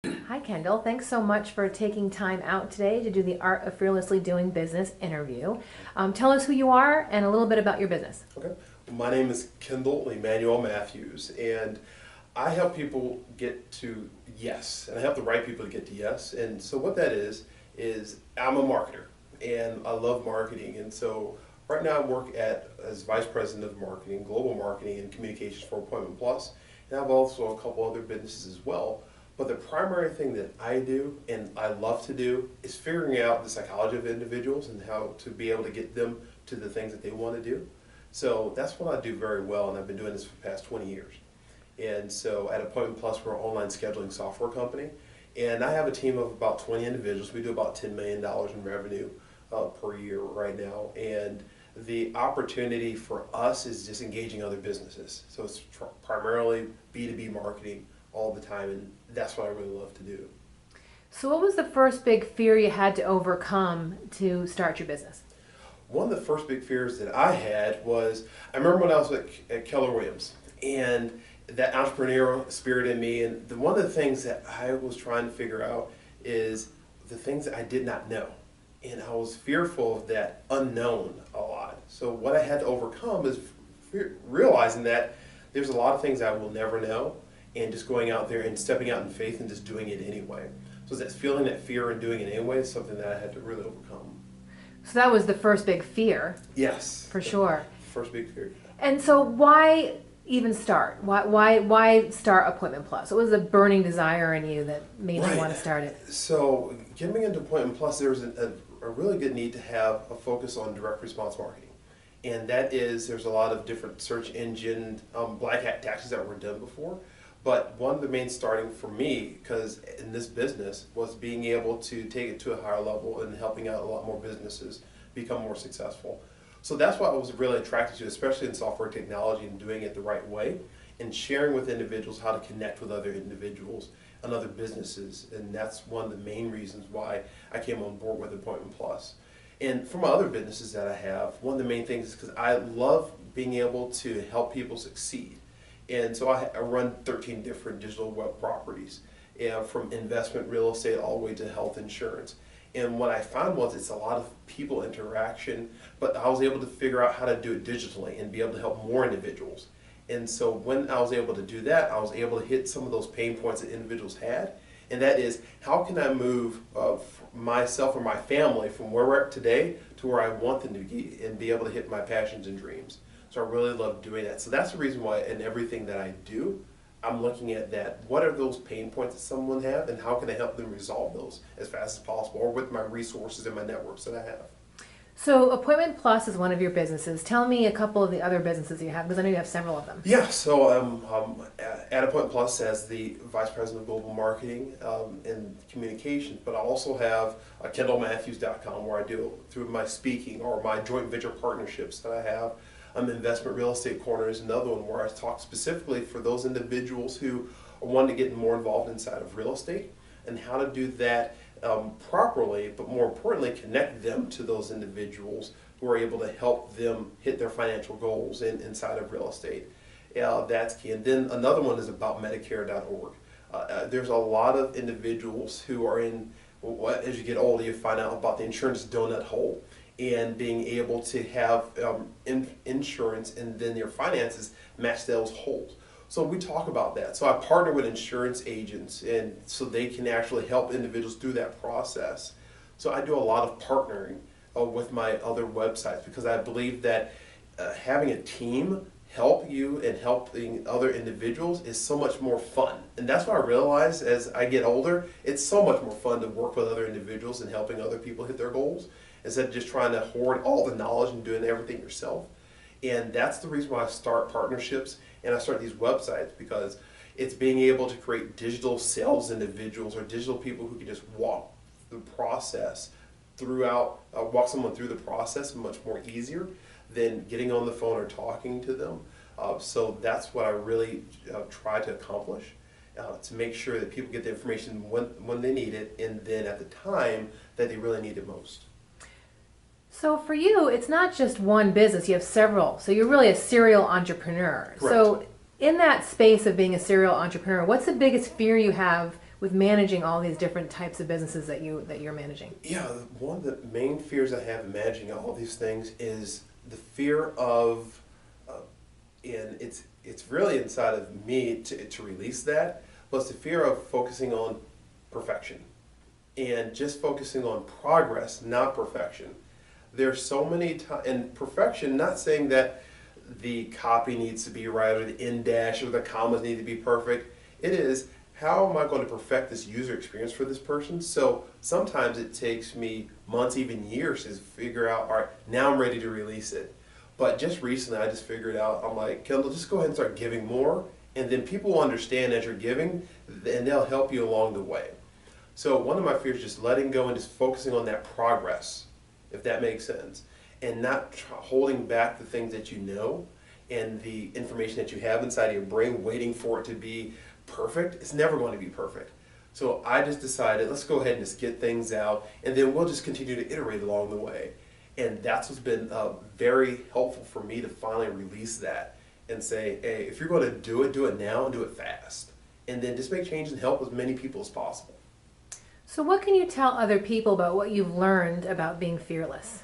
Hi, Kendall. Thanks so much for taking time out today to do the Art of Fearlessly Doing Business interview. Tell us who you are and a little bit about your business. Okay. My name is Kendall Matthews, and I help people get to yes, and I help the right people to get to yes. And so what that is I'm a marketer, and I love marketing. And so right now I work as Vice President of Marketing, Global Marketing and Communications for Appointment Plus, and I have also a couple other businesses as well. But the primary thing that I do and I love to do is figuring out the psychology of individuals and how to be able to get them to the things that they want to do. So that's what I do very well, and I've been doing this for the past 20 years. And so at Appointment Plus, we're an online scheduling software company, and I have a team of about 20 individuals. We do about $10 million in revenue per year right now, and the opportunity for us is just engaging other businesses. So it's primarily B2B marketing all the time, and that's what I really love to do. So, what was the first big fear you had to overcome to start your business? One of the first big fears that I had was, I remember when I was at Keller Williams, and that entrepreneurial spirit in me, and one of the things that I was trying to figure out is the things that I did not know. And I was fearful of that unknown a lot. So what I had to overcome is realizing that there's a lot of things I will never know, and just going out there and stepping out in faith and just doing it anyway. So that feeling that fear and doing it anyway is something that I had to really overcome. So that was the first big fear. Yes. For sure. First big fear. And so why even start? Why start Appointment Plus? What was the burning desire in you that made you want to start it? So getting into Appointment Plus, there was a really good need to have a focus on direct response marketing. And that is, there's a lot of different search engine black hat tactics that were done before. But one of the main starting for me, because in this business, was being able to take it to a higher level and helping out a lot more businesses become more successful. So that's what I was really attracted to, especially in software technology and doing it the right way and sharing with individuals how to connect with other individuals and other businesses. And that's one of the main reasons why I came on board with Appointment Plus. And for my other businesses that I have, one of the main things is because I love being able to help people succeed. And so I run 13 different digital web properties, from investment real estate all the way to health insurance. And what I found was it's a lot of people interaction, but I was able to figure out how to do it digitally and be able to help more individuals. And so when I was able to do that, I was able to hit some of those pain points that individuals had. And that is, how can I move myself or my family from where we're at today to where I want them to be and be able to hit my passions and dreams. So I really love doing that. So that's the reason why in everything that I do, I'm looking at that. What are those pain points that someone have, and how can I help them resolve those as fast as possible, or with my resources and my networks that I have. So Appointment Plus is one of your businesses. Tell me a couple of the other businesses you have, because I know you have several of them. Yeah, so at Appointment Plus as the Vice President of Global Marketing and Communications, but I also have KendallMatthews.com where I do through my speaking or my joint venture partnerships that I have. Investment Real Estate Corner is another one where I talk specifically for those individuals who want to get more involved inside of real estate and how to do that properly, but more importantly, connect them to those individuals who are able to help them hit their financial goals inside of real estate. That's key. And then another one is about Medicare.org. There's a lot of individuals who are in, as you get older, you find out about the insurance donut hole, and being able to have insurance and then your finances match those holes. So we talk about that. So I partner with insurance agents, and so they can actually help individuals through that process. So I do a lot of partnering with my other websites, because I believe that having a team help you and helping other individuals is so much more fun. And that's what I realize as I get older. It's so much more fun to work with other individuals and helping other people hit their goals, instead of just trying to hoard all the knowledge and doing everything yourself. And that's the reason why I start partnerships and I start these websites, because it's being able to create digital sales individuals or digital people who can just walk the process throughout, walk someone through the process much more easier than getting on the phone or talking to them. So that's what I really try to accomplish, to make sure that people get the information when they need it, and then at the time that they really need it most. So for you, it's not just one business, you have several. So you're really a serial entrepreneur. Correct. So in that space of being a serial entrepreneur, what's the biggest fear you have with managing all these different types of businesses that you're managing? Yeah, one of the main fears I have in managing all these things is the fear of, and it's really inside of me to release that, but it's the fear of focusing on perfection and just focusing on progress, not perfection. There's so many times, and perfection, not saying that the copy needs to be right or the end dash or the commas need to be perfect. It is, how am I going to perfect this user experience for this person? So sometimes it takes me months, even years to figure out, all right, now I'm ready to release it. But just recently I just figured out, I'm like, Kendall, just go ahead and start giving more, and then people will understand as you're giving, and they'll help you along the way. So one of my fears is just letting go and just focusing on that progress, if that makes sense, and not holding back the things that you know and the information that you have inside of your brain waiting for it to be perfect. It's never going to be perfect. So I just decided, let's go ahead and just get things out, and then we'll just continue to iterate along the way. And that's what's been very helpful for me to finally release that and say, hey, if you're going to do it now and do it fast. And then just make changes and help as many people as possible. So what can you tell other people about what you've learned about being fearless?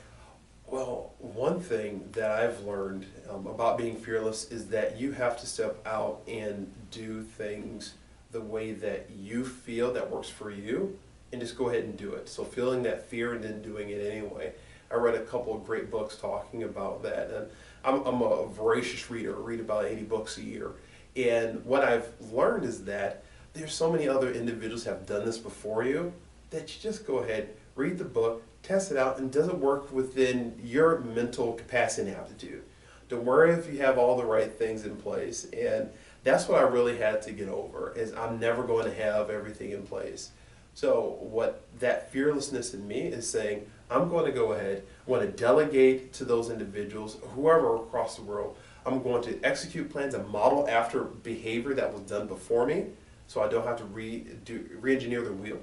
Well, one thing that I've learned about being fearless is that you have to step out and do things the way that you feel that works for you, and just go ahead and do it. So feeling that fear and then doing it anyway. I read a couple of great books talking about that, and I'm a voracious reader. I read about 80 books a year. And what I've learned is that there's so many other individuals who have done this before you that you just go ahead, read the book, test it out, and does it work within your mental capacity and aptitude. Don't worry if you have all the right things in place. And that's what I really had to get over, is I'm never going to have everything in place. So what that fearlessness in me is saying, I'm going to go ahead, I'm going to delegate to those individuals, whoever across the world. I'm going to execute plans and model after behavior that was done before me, so I don't have to re-engineer the wheel.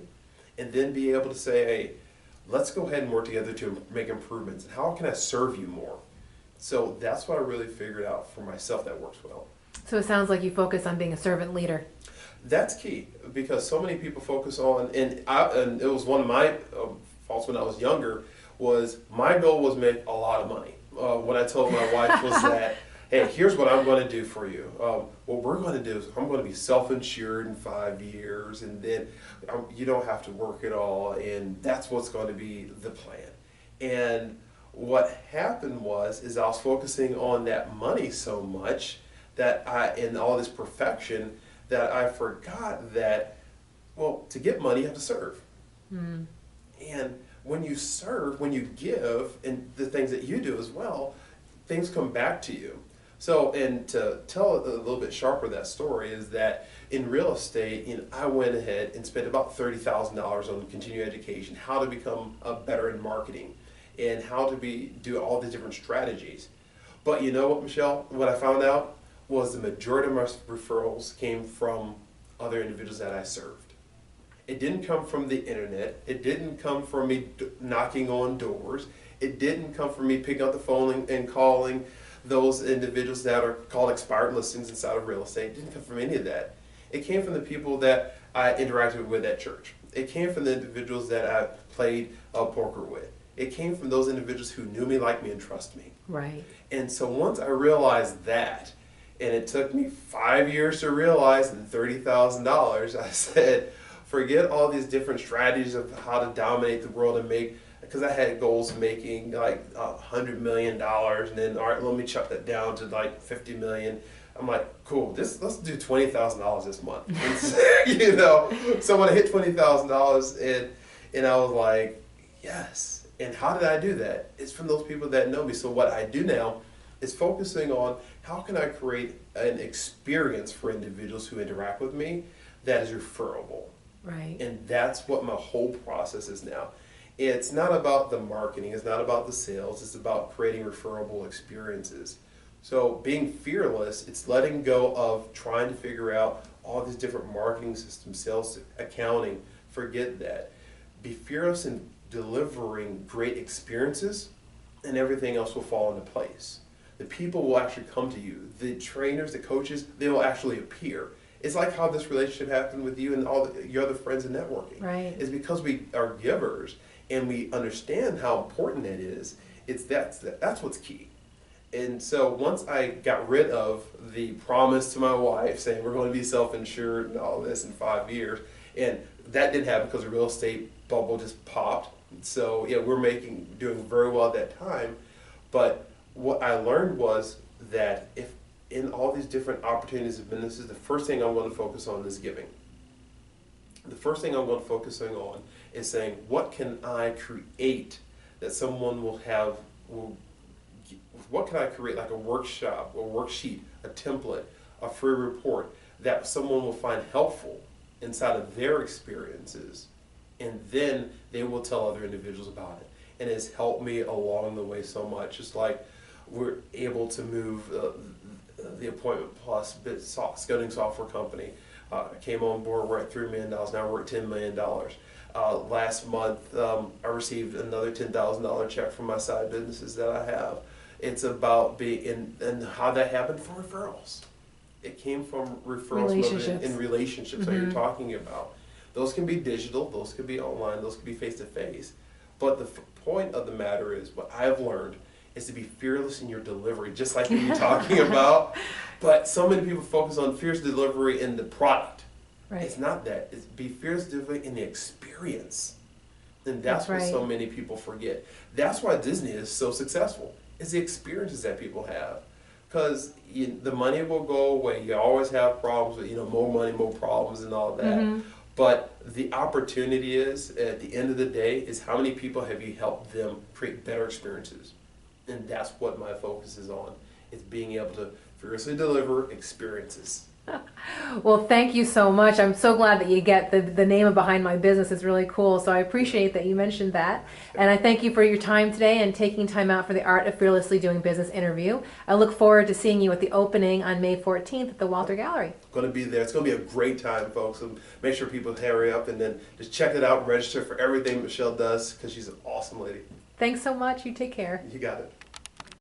And then be able to say, hey, let's go ahead and work together to make improvements. And how can I serve you more? So that's what I really figured out for myself that works well. So it sounds like you focus on being a servant leader. That's key, because so many people focus on, and it was one of my faults when I was younger, was my goal was to make a lot of money. What I told my wife was that, hey, here's what I'm going to do for you. What we're going to do is I'm going to be self-insured in 5 years, and then you don't have to work at all, and that's what's going to be the plan. And what happened is I was focusing on that money so much that and all this perfection, that I forgot that, well, to get money you have to serve. Mm. And when you serve, when you give, and the things that you do as well, things come back to you. So, and to tell a little bit sharper that story is that in real estate, I went ahead and spent about $30,000 on continuing education, how to become better in marketing, and how to do all the different strategies. But you know what, Michelle? What I found out was the majority of my referrals came from other individuals that I served. It didn't come from the internet. It didn't come from me knocking on doors. It didn't come from me picking up the phone and calling those individuals that are called expired listings inside of real estate. It didn't come from any of that. It came from the people that I interacted with at church. It came from the individuals that I played poker with. It came from those individuals who knew me, liked me, and trust me. Right. And so once I realized that, and it took me 5 years to realize, and $30,000, I said, forget all these different strategies of how to dominate the world and make, because I had goals of making like $100 million, and then, all right, let me chuck that down to like 50 million. I'm like, cool, let's do $20,000 this month. You know, so when I hit $20,000, and I was like, yes. And how did I do that? It's from those people that know me. So what I do now is focusing on how can I create an experience for individuals who interact with me that is referable. Right. And that's what my whole process is now. It's not about the marketing, it's not about the sales, it's about creating referable experiences. So being fearless, it's letting go of trying to figure out all these different marketing systems, sales, accounting. Forget that. Be fearless in delivering great experiences, and everything else will fall into place. The people will actually come to you. The trainers, the coaches, they will actually appear. It's like how this relationship happened with you and your other friends in networking. Right. It's because we are givers and we understand how important that is. That's what's key. And so once I got rid of the promise to my wife saying we're going to be self-insured and all this in 5 years, and that didn't happen because the real estate bubble just popped. So yeah, we're doing very well at that time. But what I learned was that if in all these different opportunities of businesses, the first thing I'm going to focus on is giving. The first thing I'm going to focus on is saying, what can I create that someone what can I create, like a workshop, a worksheet, a template, a free report that someone will find helpful inside of their experiences, and then they will tell other individuals about it. And it's helped me along the way so much. It's like we're able to move the Appointment Plus scheduling software company. Came on board, we're at $3 million, now we're at $10 million. Last month, I received another $10,000 check from my side businesses that I have. It's about being, and how that happened from referrals. It came from referrals in relationships that you're talking about. Those can be digital, those could be online, those could be face-to-face. But the point of the matter is, what I've learned is to be fearless in your delivery, just like you're talking about. But so many people focus on fearless delivery in the product. Right. It's not that. It's be fearless delivery in the experience. And that's what so many people forget. That's why Disney is so successful. It's the experiences that people have. Because the money will go away. You always have problems with, more money, more problems and all that. But the opportunity is, at the end of the day, is how many people have you helped them create better experiences? And that's what my focus is on. It's being able to fearlessly deliver experiences. Well, thank you so much. I'm so glad that you get the name behind my business. It's really cool. So I appreciate that you mentioned that. And I thank you for your time today and taking time out for the Art of Fearlessly Doing Business interview. I look forward to seeing you at the opening on May 14th at the Walter Gallery. Going to be there. It's going to be a great time, folks. And make sure people hurry up and then just check it out and register for everything Michelle does, because she's an awesome lady. Thanks so much. You take care. You got it.